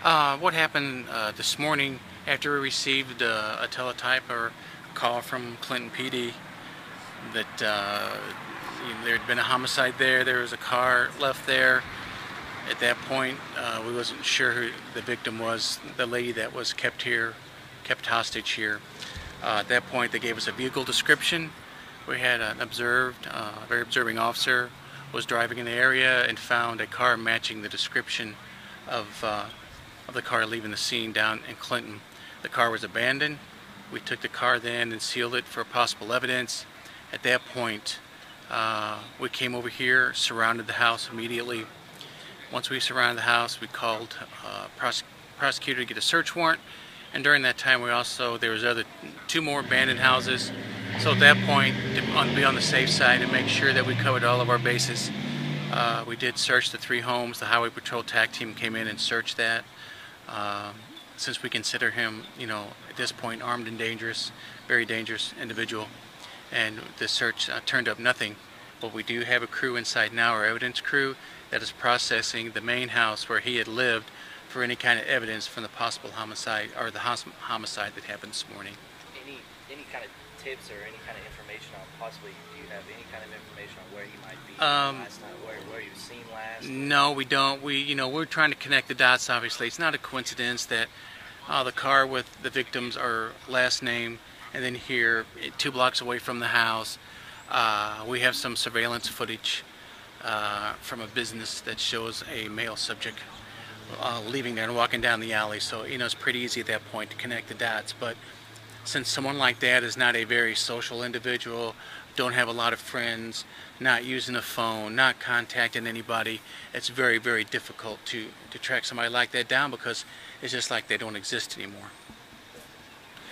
What happened this morning after we received a teletype or call from Clinton PD that there had been a homicide there. There was a car left there. At that point, we wasn't sure who the victim was, the lady that was kept hostage here. At that point, they gave us a vehicle description. We had an very observing officer was driving in the area and found a car matching the description of the car leaving the scene down in Clinton. The car was abandoned. We took the car then and sealed it for possible evidence. At that point, we came over here, surrounded the house immediately. Once we surrounded the house, we called prosecutor to get a search warrant. And during that time, there was two more abandoned houses. So at that point, to be on the safe side and make sure that we covered all of our bases, we did search the 3 homes. The Highway Patrol TAC team came in and searched that. Since we consider him, at this point, armed and dangerous, very dangerous individual, and the search turned up nothing. But we do have a crew inside now, our evidence crew, that is processing the main house where he had lived for any kind of evidence from the possible homicide or the homicide that happened this morning. Any kind of tips or any kind of information on possibly, do you have any kind of information on where he might be last night, where he was seen last? No, we don't. We're trying to connect the dots. Obviously, it's not a coincidence that the car with the victims are last name, and then here, 2 blocks away from the house, we have some surveillance footage from a business that shows a male subject leaving there and walking down the alley. So it's pretty easy at that point to connect the dots. But since someone like that is not a very social individual, don't have a lot of friends, not using a phone, not contacting anybody, it's very, very difficult to track somebody like that down, because it's just like they don't exist anymore.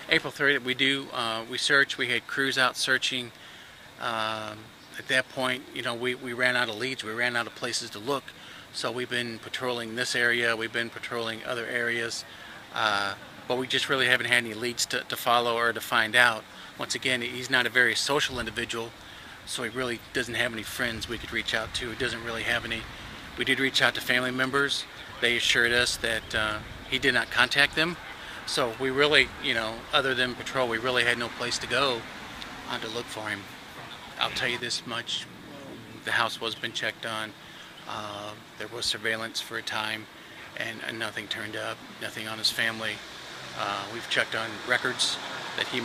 April 30th, we searched. We had crews out searching. At that point, we ran out of leads. We ran out of places to look. So we've been patrolling this area. We've been patrolling other areas. But we just really haven't had any leads to follow or to find out. Once again, he's not a very social individual, so he really doesn't have any friends we could reach out to. He doesn't really have any. We did reach out to family members. They assured us that he did not contact them. So we really, other than patrol, we really had no place to go to look for him. I'll tell you this much, the house was been checked on. There was surveillance for a time, and nothing turned up, nothing on his family. We've checked on records that he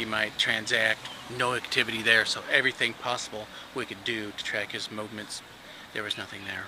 might transact, no activity there, so everything possible we could do to track his movements, there was nothing there.